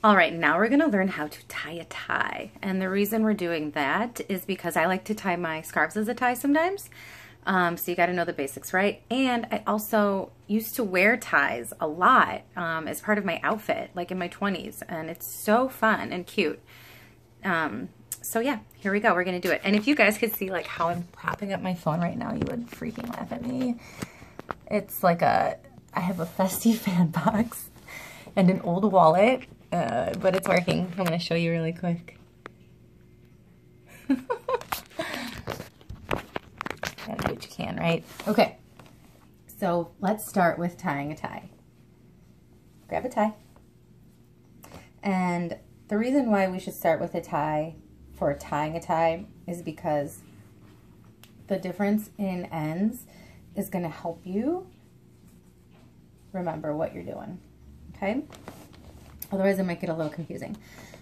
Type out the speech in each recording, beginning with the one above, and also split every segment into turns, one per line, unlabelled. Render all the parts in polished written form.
All right, now we're gonna learn how to tie a tie. And the reason we're doing that is because I like to tie my scarves as a tie sometimes. So you gotta know the basics, right? And I also used to wear ties a lot as part of my outfit, like in my 20s. And it's so fun and cute. So yeah, here we go. We're gonna do it. And if you guys could see like how I'm propping up my phone right now, you would freaking laugh at me. It's like I have a festy fan box and an old wallet. But it's working. I'm going to show you really quick. Gotta do what you can, right? Okay, so let's start with tying a tie. Grab a tie. And the reason why we should start with a tie for tying a tie is because the difference in ends is going to help you remember what you're doing, okay? Otherwise, it might get a little confusing.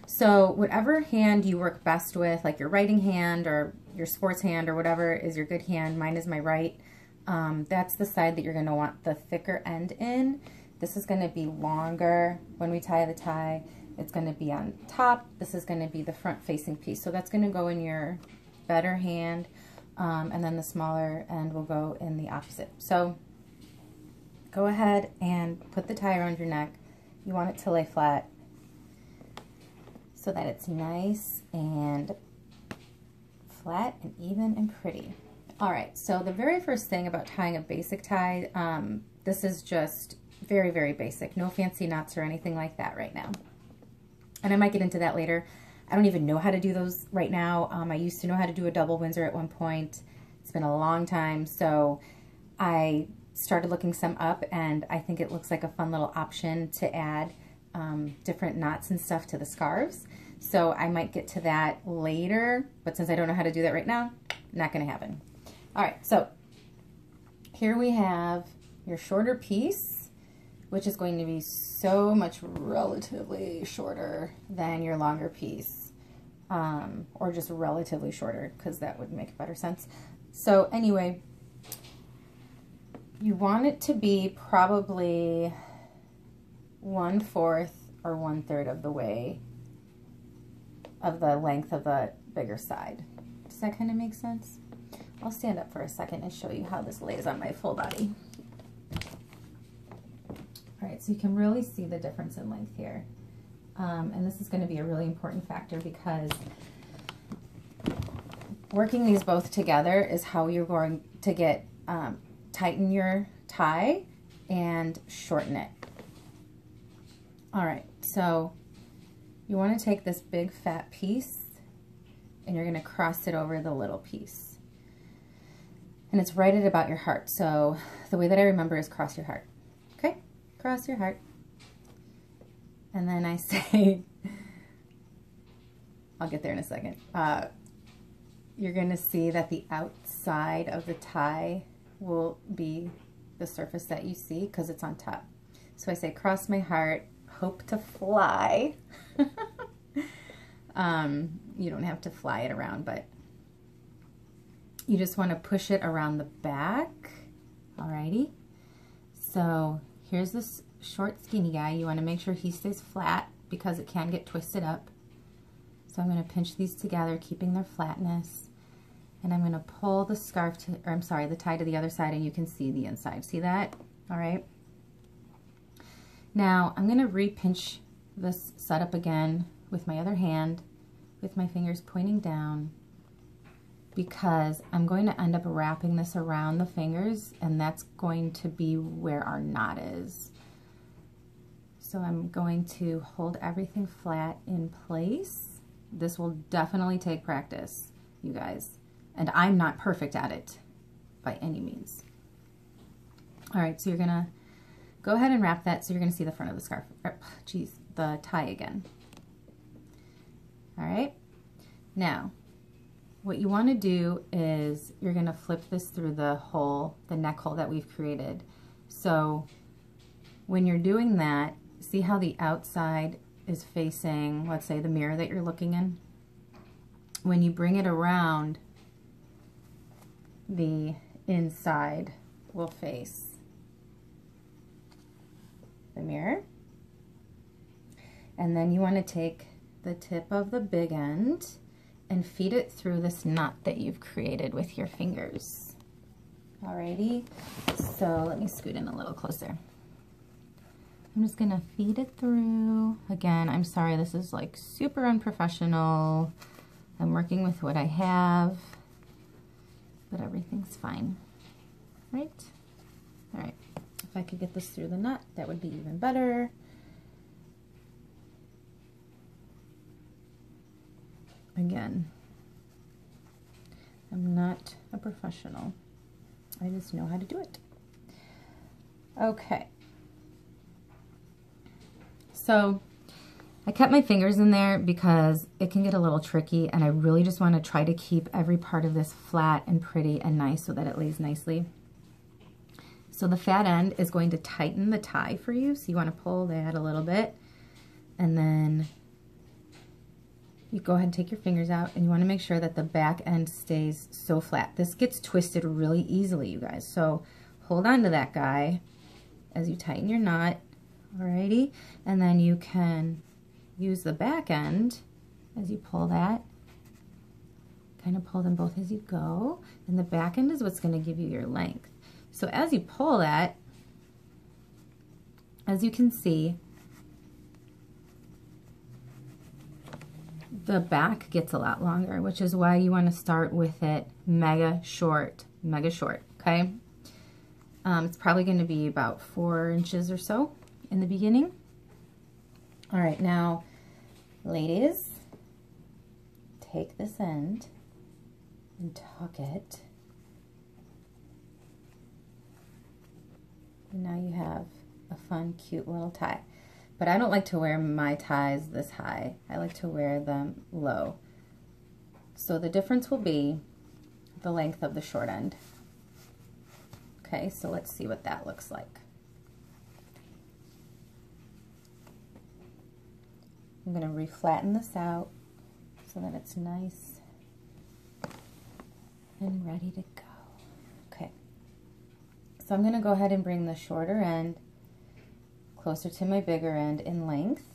So whatever hand you work best with, like your writing hand or your sports hand or whatever is your good hand, mine is my right, that's the side that you're going to want the thicker end in. This is going to be longer when we tie the tie. It's going to be on top. This is going to be the front-facing piece. So that's going to go in your better hand, and then the smaller end will go in the opposite. So go ahead and put the tie around your neck. You want it to lay flat so that it's nice and flat and even and pretty. All right, so the very first thing about tying a basic tie, this is just very, very basic. No fancy knots or anything like that right now. And I might get into that later. I don't even know how to do those right now. I used to know how to do a double Windsor at one point. It's been a long time, so I started looking some up, and I think it looks like a fun little option to add different knots and stuff to the scarves. So I might get to that later, but since I don't know how to do that right now, not going to happen. All right, so here we have your shorter piece, which is going to be so much relatively shorter than your longer piece, or just relatively shorter, because that would make better sense. So anyway, you want it to be probably 1/4 or 1/3 of the way of the length of the bigger side. Does that kind of make sense? I'll stand up for a second and show you how this lays on my full body. All right, so you can really see the difference in length here. And this is going to be a really important factor because working these both together is how you're going to get tighten your tie and shorten it. All right, so you want to take this big fat piece and you're going to cross it over the little piece. And it's right at about your heart. So the way that I remember is cross your heart. Okay, cross your heart. And then I say, I'll get there in a second. You're going to see that the outside of the tie will be the surface that you see because it's on top. So I say, cross my heart, hope to fly. You don't have to fly it around, but you just want to push it around the back. Alrighty. So here's this short, skinny guy. You want to make sure he stays flat because it can get twisted up. So I'm going to pinch these together, keeping their flatness. And I'm going to pull the scarf to, or I'm sorry, the tie to the other side, and you can see the inside. See that? All right. Now I'm going to re-pinch this setup again with my other hand, with my fingers pointing down, because I'm going to end up wrapping this around the fingers, and that's going to be where our knot is. So I'm going to hold everything flat in place. This will definitely take practice, you guys. And I'm not perfect at it by any means. All right, so you're gonna go ahead and wrap that so you're gonna see the front of the scarf, the tie again. All right, now what you wanna do is you're gonna flip this through the hole, the neck hole that we've created. So when you're doing that, see how the outside is facing, let's say, the mirror that you're looking in? When you bring it around, the inside will face the mirror. And then you want to take the tip of the big end and feed it through this knot that you've created with your fingers. Alrighty, so let me scoot in a little closer. I'm just gonna feed it through. Again, I'm sorry, this is like super unprofessional. I'm working with what I have, but everything's fine, right? All right, if I could get this through the knot, that would be even better. Again, I'm not a professional. I just know how to do it. Okay. So I kept my fingers in there because it can get a little tricky, and I really just want to try to keep every part of this flat and pretty and nice so that it lays nicely. So the fat end is going to tighten the tie for you. So you want to pull that a little bit, and then you go ahead and take your fingers out, and you want to make sure that the back end stays so flat. This gets twisted really easily, you guys. So hold on to that guy as you tighten your knot. Alrighty, and then you can use the back end as you pull that. Kind of pull them both as you go, and the back end is what's going to give you your length. So as you pull that, as you can see, the back gets a lot longer, which is why you want to start with it mega short, okay? It's probably going to be about 4 inches or so in the beginning. All right, now, ladies, take this end and tuck it. And now you have a fun, cute little tie. But I don't like to wear my ties this high. I like to wear them low. So the difference will be the length of the short end. Okay, so let's see what that looks like. I'm going to reflatten this out so that it's nice and ready to go. Okay, so I'm going to go ahead and bring the shorter end closer to my bigger end in length.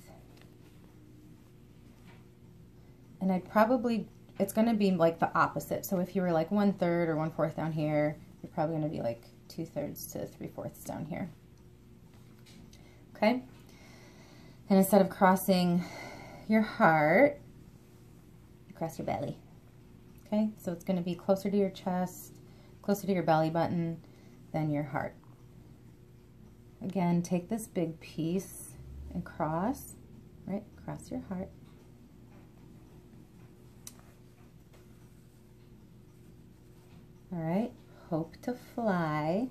And I'd probably, it's going to be like the opposite. So if you were like 1/3 or 1/4 down here, you're probably going to be like 2/3 to 3/4 down here. Okay? And instead of crossing your heart, you cross your belly. Okay? So it's going to be closer to your chest, closer to your belly button than your heart. Again, take this big piece and cross, right? Cross your heart. All right, hope to fly.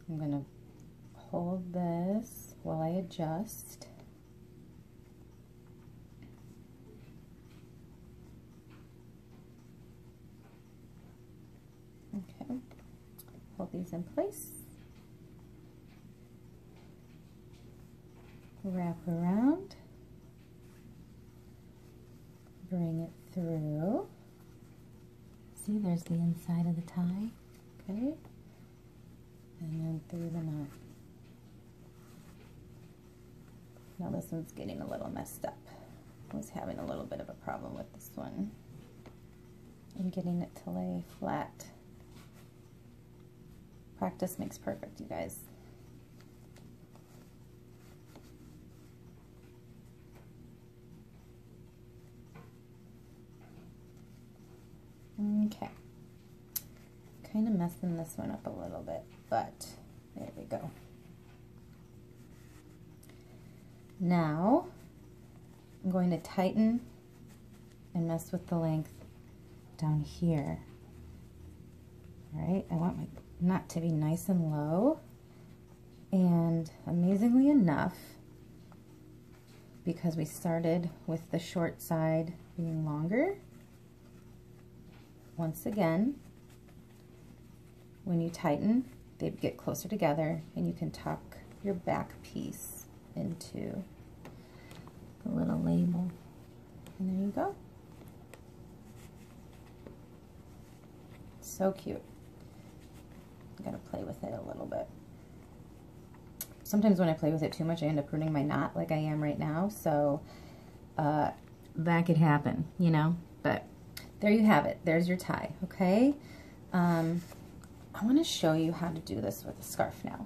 I'm going to hold this while I adjust. Okay, hold these in place. Wrap around. Bring it through. See, there's the inside of the tie. Okay. And then through the knot. Now this one's getting a little messed up. I was having a little bit of a problem with this one. And getting it to lay flat. Practice makes perfect, you guys. Okay. Kind of messing this one up a little bit, but there we go. Now, I'm going to tighten and mess with the length down here. All right, I want my knot to be nice and low, and amazingly enough, because we started with the short side being longer, once again, when you tighten, they get closer together, and you can tuck your back piece into the little label. And there you go. So cute. I'm gonna play with it a little bit. sometimes when I play with it too much, I end up ruining my knot like I am right now. So that could happen, you know, but there you have it. There's your tie, okay? I want to show you how to do this with a scarf now.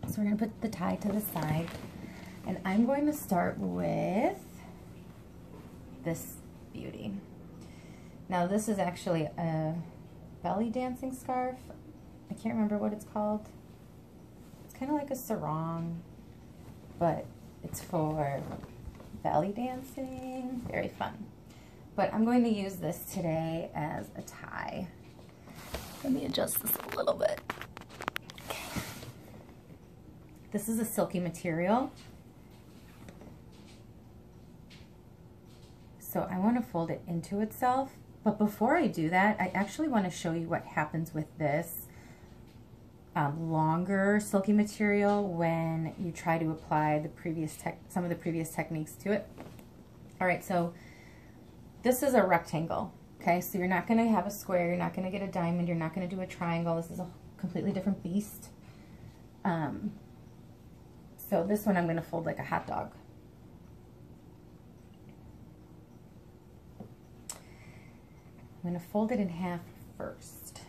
So we're going to put the tie to the side, and I'm going to start with this beauty. Now this is actually a belly dancing scarf. I can't remember what it's called. It's kind of like a sarong, but it's for belly dancing. Very fun. But I'm going to use this today as a tie. Let me adjust this a little bit. Okay. This is a silky material. So I want to fold it into itself. But before I do that, I actually want to show you what happens with this longer silky material when you try to apply the some of the previous techniques to it. All right, so this is a rectangle, okay? So you're not going to have a square, you're not going to get a diamond, you're not going to do a triangle. This is a completely different beast. So this one I'm going to fold like a hot dog. I'm going to fold it in half first.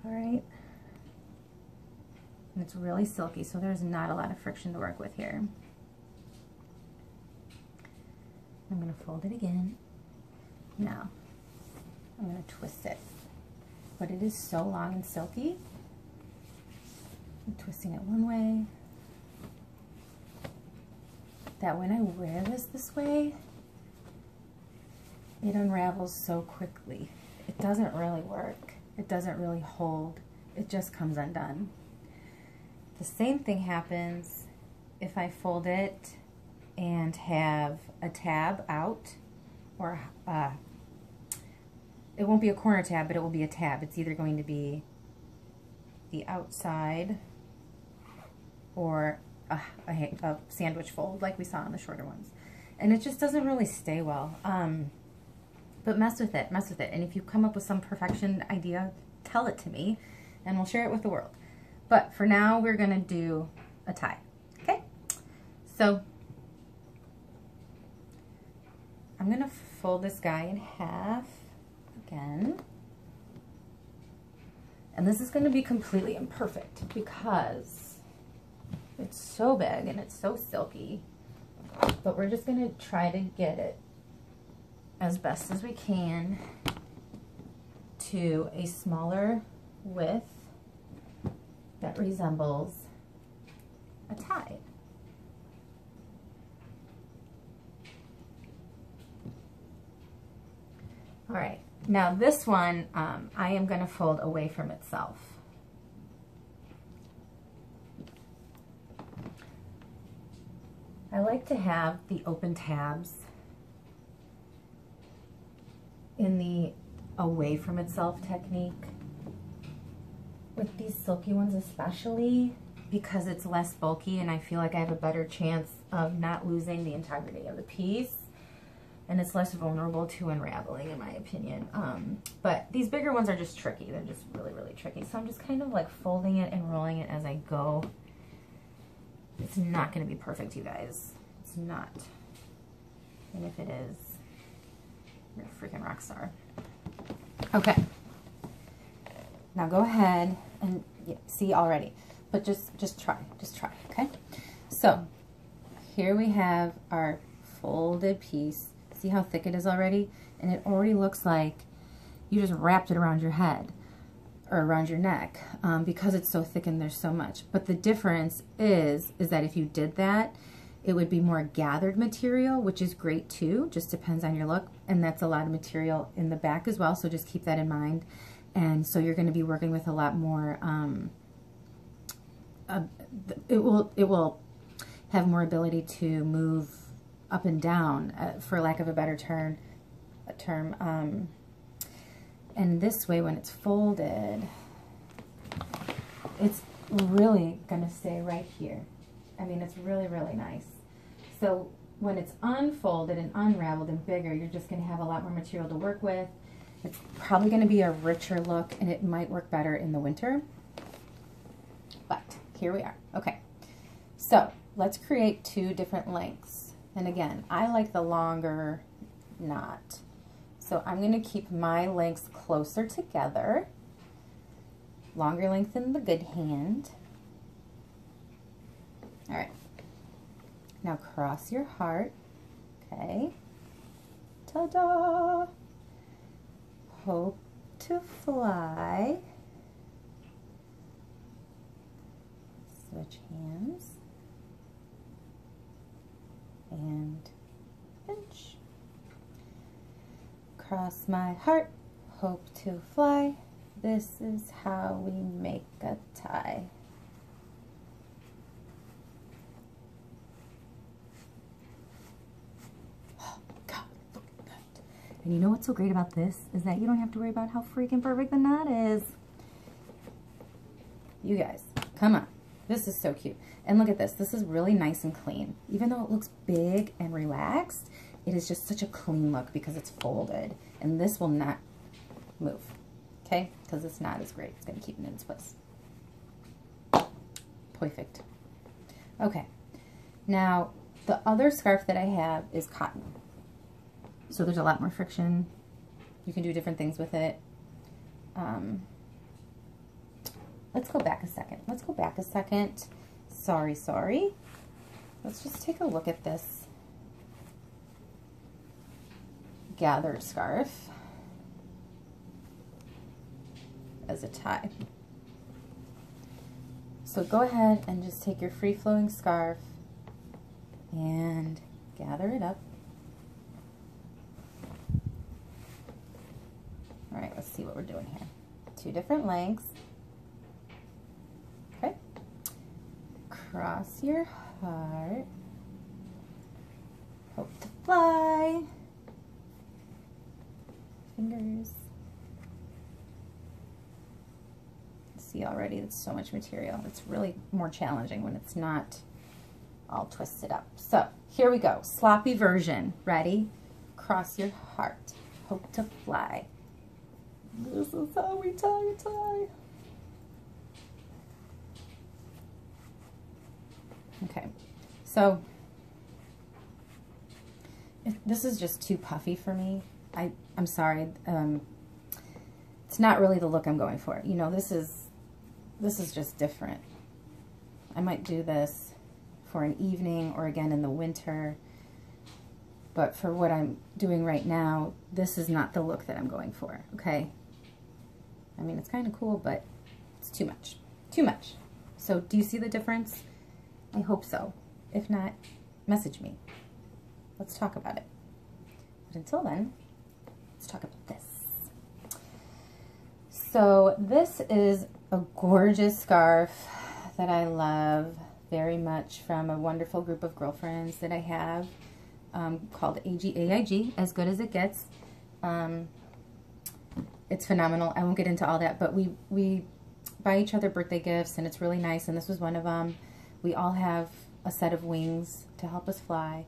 All right. And it's really silky, so there's not a lot of friction to work with here. I'm going to fold it again. Now, I'm going to twist it. But it is so long and silky. I'm twisting it one way. That when I wear this way, it unravels so quickly. It doesn't really work. It doesn't really hold. It just comes undone. The same thing happens if I fold it and have a tab out, or it won't be a corner tab, but it will be a tab. It's either going to be the outside or a sandwich fold like we saw on the shorter ones. And it just doesn't really stay well. But mess with it, mess with it. And if you come up with some perfection idea, tell it to me and we'll share it with the world. But for now, we're gonna do a tie, okay? So I'm gonna fold this guy in half again. And this is gonna be completely imperfect because it's so big and it's so silky. But we're just gonna try to get it as best as we can to a smaller width that resembles a tie. All right, now this one I am going to fold away from itself. I like to have the open tabs in the away from itself technique with these silky ones, especially because it's less bulky and I feel like I have a better chance of not losing the integrity of the piece, and it's less vulnerable to unraveling in my opinion. But these bigger ones are just tricky. They're just really, really tricky. So I'm just kind of like folding it and rolling it as I go. It's not going to be perfect, you guys. It's not. And if it is, you're a freaking rock star. Okay. Now go ahead and see already, but just try, okay? So here we have our folded piece. See how thick it is already? And it already looks like you just wrapped it around your head or around your neck because it's so thick and there's so much. But the difference is that if you did that, it would be more gathered material, which is great too, just depends on your look. And that's a lot of material in the back as well, so just keep that in mind. And so you're going to be working with a lot more, it will have more ability to move up and down, for lack of a better term. And this way, when it's folded, it's really going to stay right here. I mean, it's really, really nice. So when it's unfolded and unraveled and bigger, you're just going to have a lot more material to work with. It's probably going to be a richer look, and it might work better in the winter. here we are. Okay, so let's create 2 different lengths. And again, I like the longer knot. So I'm going to keep my lengths closer together. Longer length in the good hand. All right. Now cross your heart. Okay. Ta-da! Hope to fly. Switch hands. And pinch. Cross my heart. Hope to fly. This is how we make a tie. Oh God, look at that. And you know what's so great about this is that you don't have to worry about how freaking perfect the knot is. You guys, come on. This is so cute. And look at this. This is really nice and clean. Even though it looks big and relaxed, it is just such a clean look because it's folded. And this will not move. Okay, because this knot is great. It's going to keep it in its place. Perfect. Okay, now the other scarf that I have is cotton. So there's a lot more friction. You can do different things with it. Let's go back a second. Let's go back a second. Sorry. Let's just take a look at this gathered scarf as a tie. So go ahead and just take your free-flowing scarf and gather it up. All right, let's see what we're doing here. 2 different lengths. Okay. Cross your heart. Hope to fly. Fingers. See already, it's so much material. It's really more challenging when it's not all twisted up. So here we go, sloppy version. Ready? Cross your heart. Hope to fly. This is how we tie a tie. Okay, so this is just too puffy for me. I'm sorry. It's not really the look I'm going for. You know, this is just different. I might do this for an evening or again in the winter, but for what I'm doing right now, this is not the look that I'm going for, okay? I mean, it's kind of cool, but it's too much. Too much. So do you see the difference? I hope so. If not, message me. Let's talk about it. But until then, let's talk about this. So this is a gorgeous scarf that I love very much from a wonderful group of girlfriends that I have called AIG, As Good As It Gets. It's phenomenal. I won't get into all that, but we buy each other birthday gifts, and it's really nice, and this was one of them. We all have a set of wings to help us fly.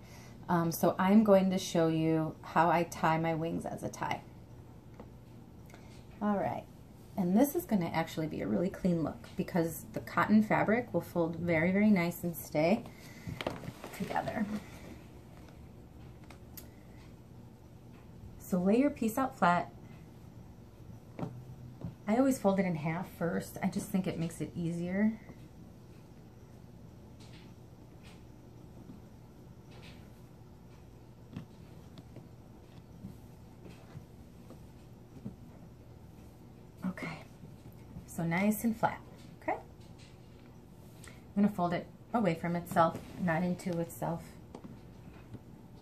So I'm going to show you how I tie my wings as a tie. All right. And this is going to actually be a really clean look because the cotton fabric will fold very, very nice and stay together. So lay your piece out flat. I always fold it in half first. I just think it makes it easier. So nice and flat, okay? I'm gonna fold it away from itself, not into itself,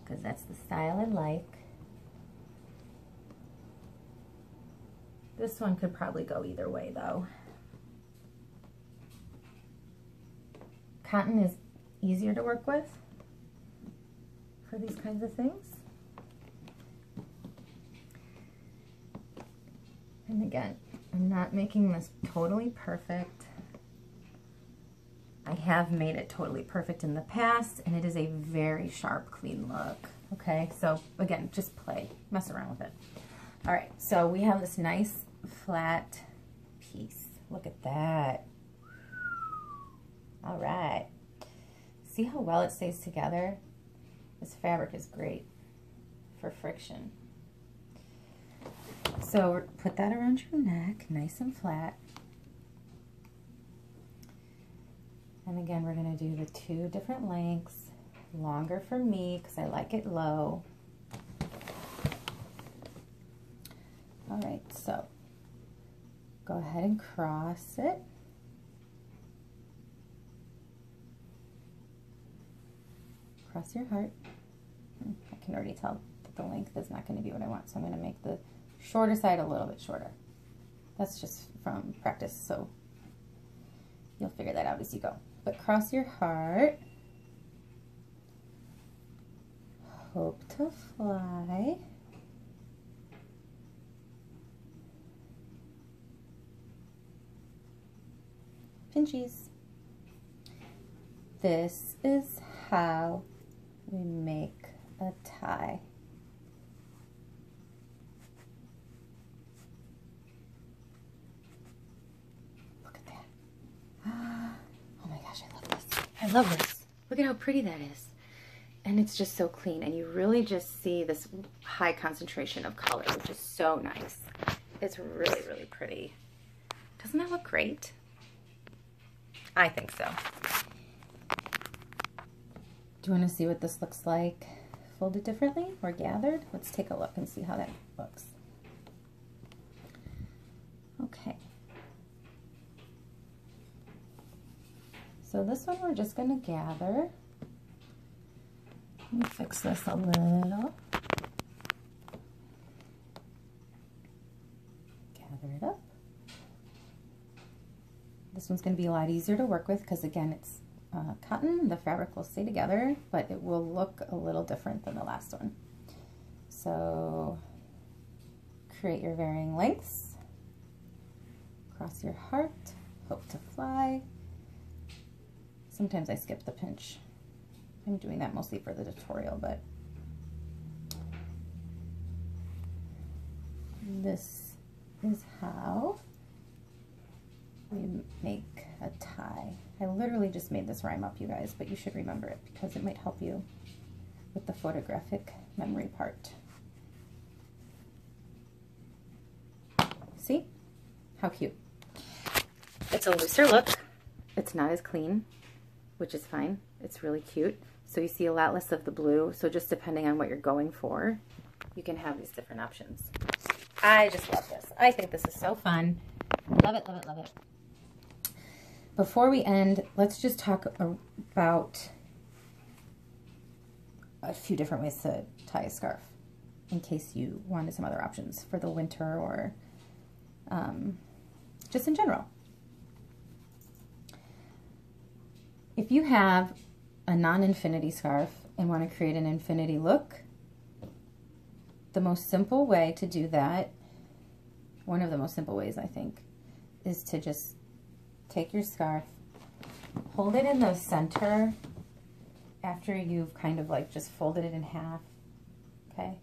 because that's the style I like. This one could probably go either way though. Cotton is easier to work with for these kinds of things. And again, I'm not making this totally perfect. I have made it totally perfect in the past, and it is a very sharp, clean look. Okay, so again, just play, mess around with it. All right, so we have this nice flat piece. Look at that. All right. See how well it stays together? This fabric is great for friction. So put that around your neck, nice and flat. And again, we're going to do the 2 different lengths, longer for me because I like it low. All right, so go ahead and cross it. Cross your heart. I can already tell that the length is not going to be what I want, so I'm going to make the shorter side a little bit shorter. That's just from practice, so you'll figure that out as you go. But cross your heart. Hope to fly. Pinchies. This is how we make a tie. Look at that. Oh my gosh, I love this. I love this. Look at how pretty that is. And it's just so clean, and you really just see this high concentration of color, which is so nice. It's really, really pretty. Doesn't that look great? I think so. Do you want to see what this looks like folded differently or gathered? Let's take a look and see how that looks. Okay. So this one we're just going to gather. Let me fix this a little. Gather it up. This one's going to be a lot easier to work with because, again, it's cotton. The fabric will stay together, but it will look a little different than the last one. So create your varying lengths. Cross your heart. Hope to fly. Sometimes I skip the pinch. I'm doing that mostly for the tutorial, but this is how we make a tie. I literally just made this rhyme up, you guys, but you should remember it because it might help you with the photographic memory part. See? How cute. It's a looser look. It's not as clean, which is fine. It's really cute. So you see a lot less of the blue. So just depending on what you're going for, you can have these different options. I just love this. I think this is so fun. Love it, love it, love it. Before we end, let's just talk about a few different ways to tie a scarf in case you wanted some other options for the winter or just in general. If you have a non-infinity scarf and want to create an infinity look, the most simple way to do that, one of the most simple ways I think, is to just take your scarf, hold it in the center after you've kind of like just folded it in half, okay?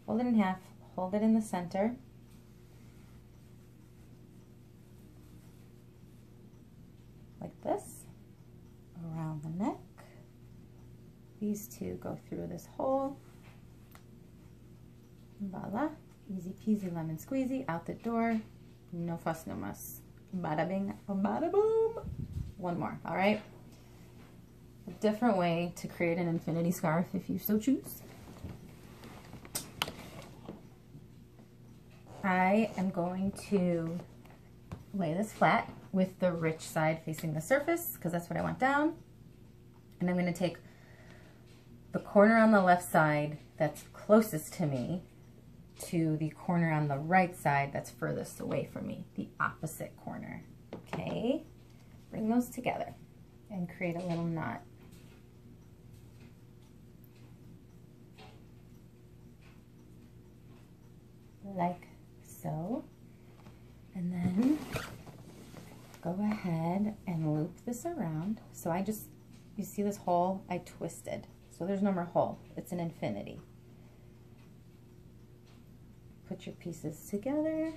Fold it in half, hold it in the center. Like this, around the neck. These two go through this hole. Voila, easy peasy lemon squeezy, out the door. No fuss, no muss. Bada bing, bada boom. One more, all right? A different way to create an infinity scarf if you so choose. I am going to lay this flat with the rich side facing the surface because that's what I want down. And I'm going to take the corner on the left side that's closest to me to the corner on the right side that's furthest away from me, the opposite corner. Okay, bring those together and create a little knot. Like so. And then go ahead and loop this around. So you see this hole? I twisted. So there's no more hole. It's an infinity. Put your pieces together.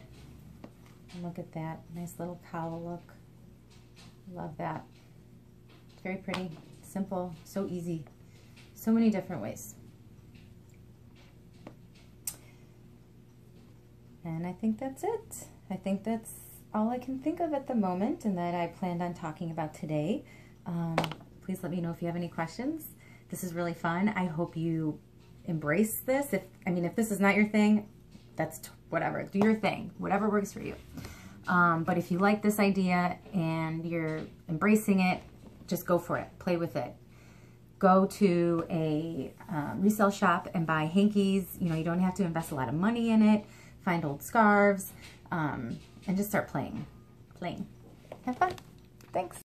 And look at that. Nice little cowl look. Love that. It's very pretty, simple, so easy. So many different ways. And I think that's it. I think that's all I can think of at the moment and that I planned on talking about today. Please let me know if you have any questions. This is really fun. I hope you embrace this. If this is not your thing, that's whatever. Do your thing, whatever works for you. But if you like this idea and you're embracing it, just go for it. Play with it. Go to a resale shop and buy hankies. You know, you don't have to invest a lot of money in it. Find old scarves and just start playing. Have fun. Thanks.